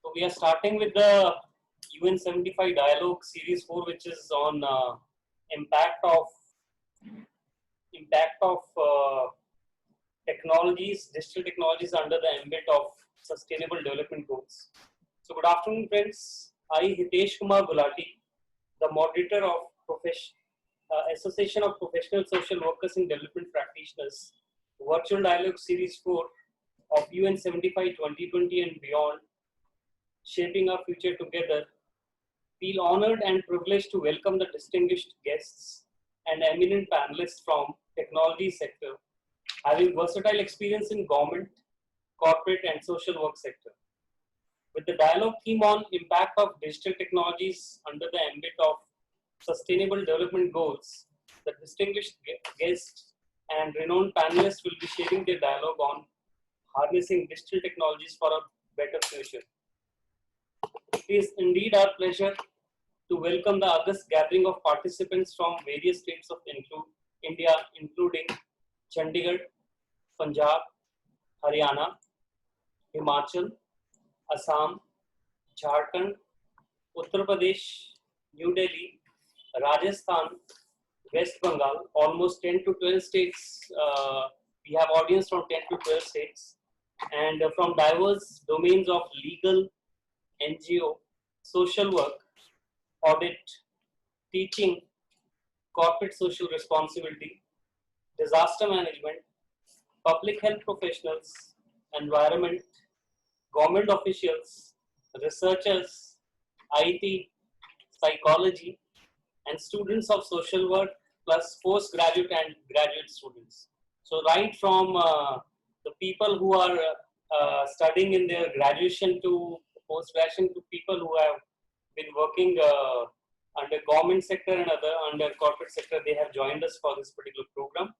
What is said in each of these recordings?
So we are starting with the UN75 dialogue series 4, which is on impact of technologies, digital technologies under the ambit of sustainable development goals. So good afternoon, friends. I, Hitesh Kumar Gulati, the moderator of Association of Professional Social Workers and Development Practitioners, Virtual Dialogue Series 4 of UN75 2020 and beyond, Shaping Our Future Together, feel honored and privileged to welcome the distinguished guests and eminent panelists from technology sector, having versatile experience in government, corporate and social work sector. With the dialogue theme on impact of digital technologies under the ambit of sustainable development goals, the distinguished guests and renowned panelists will be sharing their dialogue on harnessing digital technologies for a better future. It is indeed our pleasure to welcome the august gathering of participants from various states of India, including Chandigarh, Punjab, Haryana, Himachal, Assam, Jharkhand, Uttar Pradesh, New Delhi, Rajasthan, West Bengal, almost 10 to 12 states. We have audience from 10 to 12 states and from diverse domains of legal, NGO, social work, audit, teaching, corporate social responsibility, disaster management, public health professionals, environment, government officials, researchers, IT, psychology, and students of social work, plus postgraduate and graduate students. So right from the people who are studying in their graduation to post-graduation to people who have been working under government sector and under corporate sector, they have joined us for this particular program.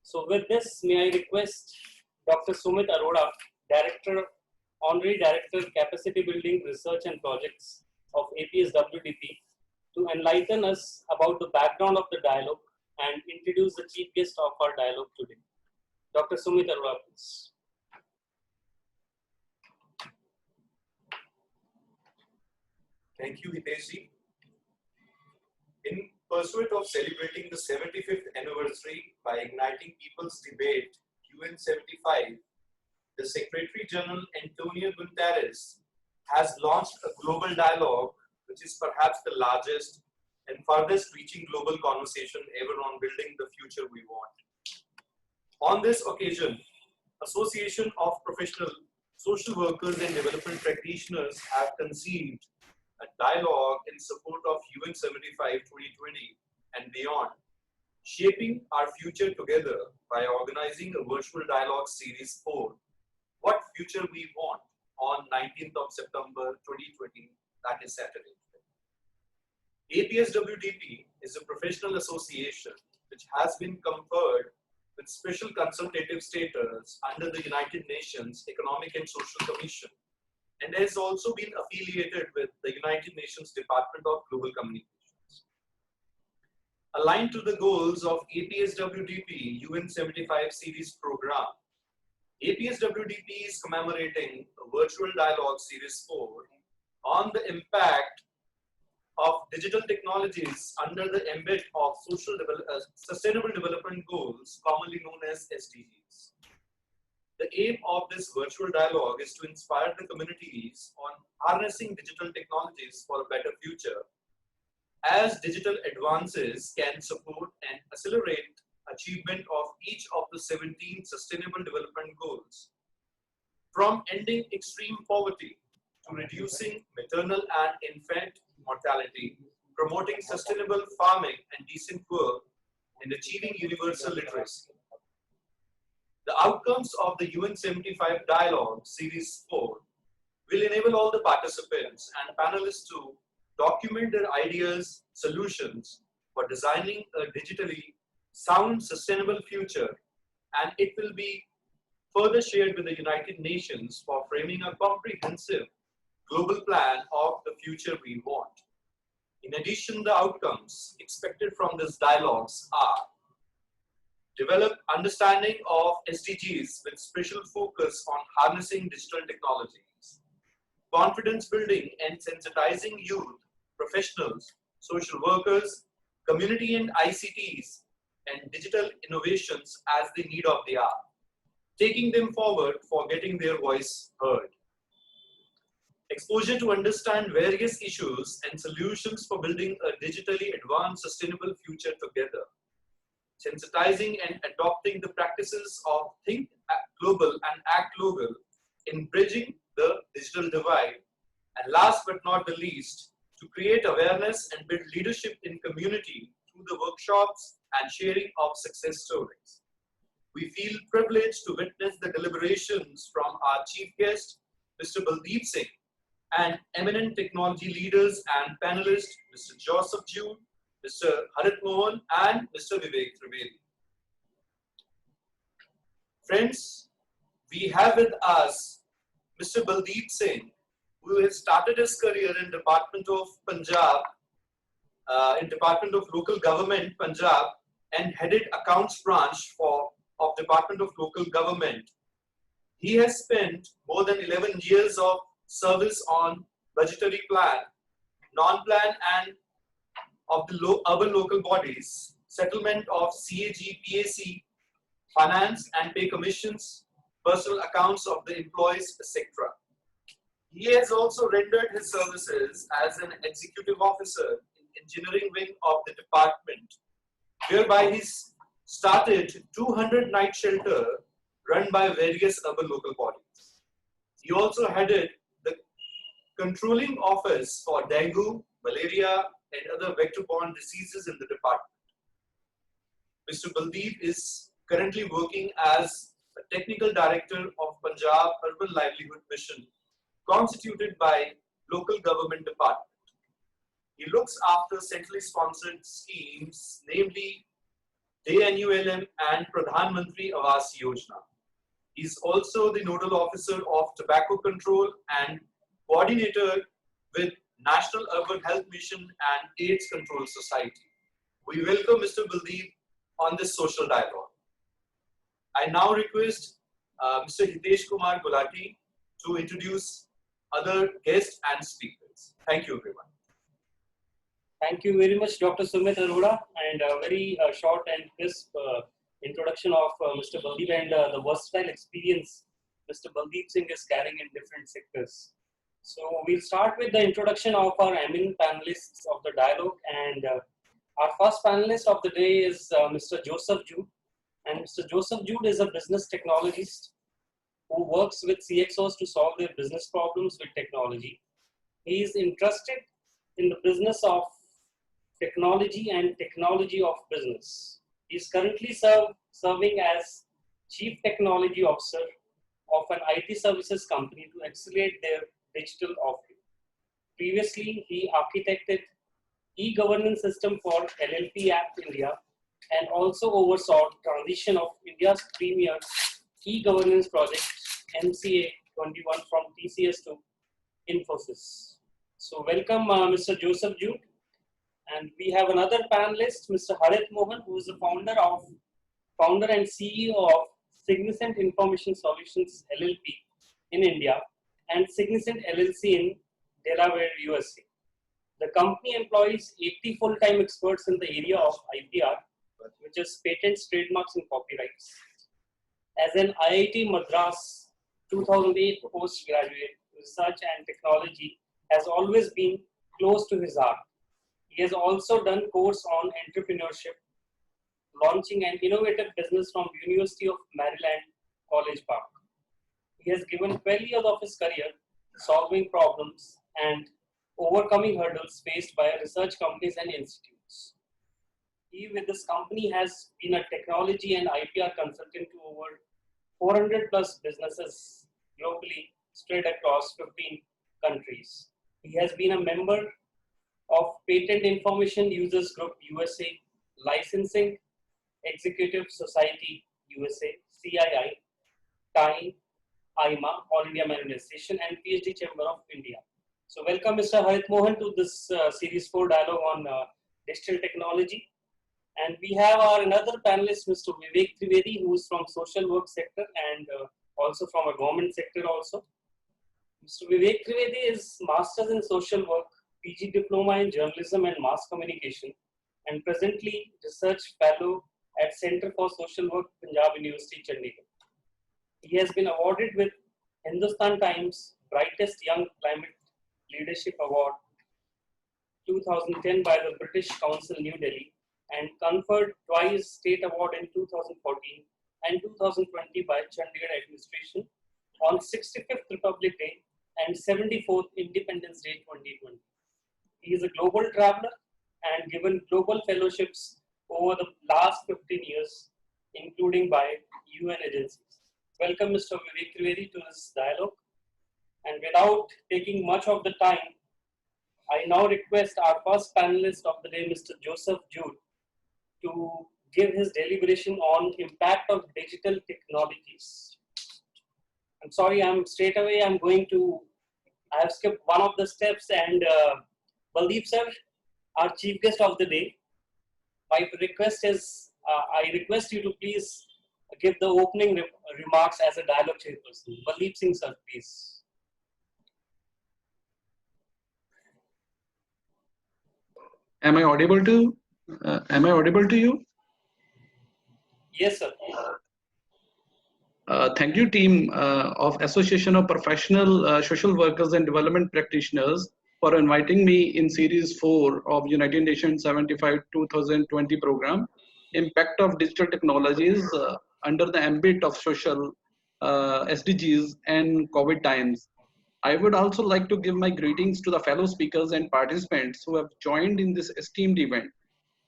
So with this, may I request Dr. Sumit Arora, Honorary Director, Capacity Building, Research and Projects of APSWDP, to enlighten us about the background of the dialogue and introduce the chief guest of our dialogue today. Dr. Sumit Arora, please. Thank you, Hitesh. In pursuit of celebrating the 75th anniversary by igniting people's debate, UN75, the Secretary General Antonio Guterres has launched a global dialogue, which is perhaps the largest and farthest reaching global conversation ever on building the future we want. On this occasion, Association of Professional Social Workers and Development Practitioners have conceived a dialogue in support of UN75 2020 and beyond, shaping our future together by organizing a virtual dialogue series 4, What Future We Want, on 19th of September 2020, that is Saturday. APSWDP is a professional association which has been conferred with special consultative status under the United Nations Economic and Social Commission, and has also been affiliated with the United Nations Department of Global Communications. Aligned to the goals of APSWDP UN75 series program, APSWDP is commemorating a virtual dialogue series 4 on the impact of digital technologies under the ambit of sustainable development goals, commonly known as SDGs. The aim of this virtual dialogue is to inspire the communities on harnessing digital technologies for a better future, as digital advances can support and accelerate achievement of each of the 17 Sustainable Development Goals, from ending extreme poverty to reducing maternal and infant mortality, promoting sustainable farming and decent work, and achieving universal literacy. The outcomes of the UN75 Dialogue Series 4 will enable all the participants and panelists to document their ideas, solutions for designing a digitally sound, sustainable future, and it will be further shared with the United Nations for framing a comprehensive global plan of the future we want. In addition, the outcomes expected from these dialogues are: develop understanding of SDGs with special focus on harnessing digital technologies, confidence building and sensitizing youth, professionals, social workers, community and ICTs, and digital innovations as the need of the hour, taking them forward for getting their voice heard. Exposure to understand various issues and solutions for building a digitally advanced, sustainable future together. Sensitizing and adopting the practices of think global and act global in bridging the digital divide. And last but not the least, to create awareness and build leadership in community through the workshops and sharing of success stories. We feel privileged to witness the deliberations from our chief guest, Mr. Baldeep Singh, and eminent technology leaders and panelists, Mr. Joseph Jude, Mr. Harit Mohan, and Mr. Vivek Trivedi. Friends, we have with us Mr. Baldeep Singh, who has started his career in Department of Punjab, in Department of Local Government, Punjab, and headed accounts branch of Department of Local Government. He has spent more than 11 years of service on budgetary plan, non-plan and of the urban local bodies, settlement of CAG, PAC, finance and pay commissions, personal accounts of the employees, etc. He has also rendered his services as an executive officer in engineering wing of the department, whereby he started 200 night shelter run by various urban local bodies. He also headed the controlling office for dengue, malaria, and other vector-borne diseases in the department. Mr. Baldeep is currently working as a technical director of Punjab Urban Livelihood Mission, constituted by local government department. He looks after centrally sponsored schemes, namely DNULM and Pradhan Mantri Awas Yojana. He is also the nodal officer of tobacco control and coordinator with National Urban Health Mission and AIDS Control Society. We welcome Mr. Baldeep on this social dialogue. I now request Mr. Hitesh Kumar Gulati to introduce other guests and speakers. Thank you, everyone. Thank you very much, Dr. Sumit Arora, and a very short and crisp introduction of Mr. Baldeep and the versatile experience Mr. Baldeep Singh is carrying in different sectors. So we'll start with the introduction of our eminent panelists of the dialogue, and our first panelist of the day is Mr. Joseph Jude. And Mr. Joseph Jude is a business technologist who works with CXOs to solve their business problems with technology. He is interested in the business of technology and technology of business. He is currently serving as Chief Technology Officer of an IT services company to accelerate their digital offering. Previously, he architected e-governance system for LLP App India and also oversaw transition of India's premier e-governance project MCA 21 from TCS to Infosys. So welcome Mr. Joseph Jude. And we have another panelist, Mr. Harit Mohan, who is the founder and CEO of Significant Information Solutions LLP in India and Significant LLC in Delaware, USA. The company employs 80 full-time experts in the area of IPR, which is patents, trademarks, and copyrights. As an IIT Madras 2008 postgraduate, research and technology has always been close to his heart. He has also done course on entrepreneurship, launching an innovative business from University of Maryland, College Park. He has given 12 years of his career solving problems and overcoming hurdles faced by research companies and institutes. He, with this company, has been a technology and IPR consultant to over 400 plus businesses globally spread across 15 countries. He has been a member of Patent Information Users Group USA, Licensing Executive Society USA, CII, TIME, IMA, All India Manifestation, and PhD Chamber of India. So welcome Mr. Harit Mohan to this Series 4 dialogue on digital technology. And we have our another panelist, Mr. Vivek Trivedi, who is from social work sector and also from a government sector also. Mr. Vivek Trivedi is Masters in Social Work, PG Diploma in Journalism and Mass Communication, and presently Research Fellow at Center for Social Work, Punjab University, Chandigarh. He has been awarded with Hindustan Times Brightest Young Climate Leadership Award 2010 by the British Council, New Delhi, and conferred twice State Award in 2014 and 2020 by Chandigarh Administration on 65th Republic Day and 74th Independence Day 2020. He is a global traveler and given global fellowships over the last 15 years, including by UN agencies. Welcome, Mr. Vivek Trivedi, to this dialogue. And without taking much of the time, I now request our first panelist of the day, Mr. Joseph Jude, to give his deliberation on impact of digital technologies. I'm sorry, I have skipped one of the steps, and Baldeep sir, our chief guest of the day, my request is, I request you to please give the opening remarks as a dialogue chairperson. Baldeep Singh sir, please. Am I audible to? Am I audible to you? Yes, sir. Thank you, team of Association of Professional Social Workers and Development Practitioners, for inviting me in Series 4 of United Nations 75 2020 program, Impact of Digital Technologies under the ambit of social SDGs and COVID times. I would also like to give my greetings to the fellow speakers and participants who have joined in this esteemed event.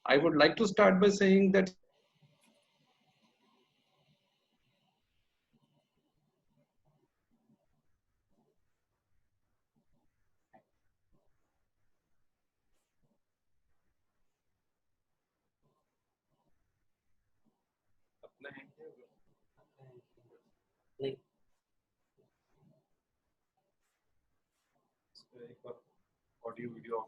I would like to start by saying that नहीं audio video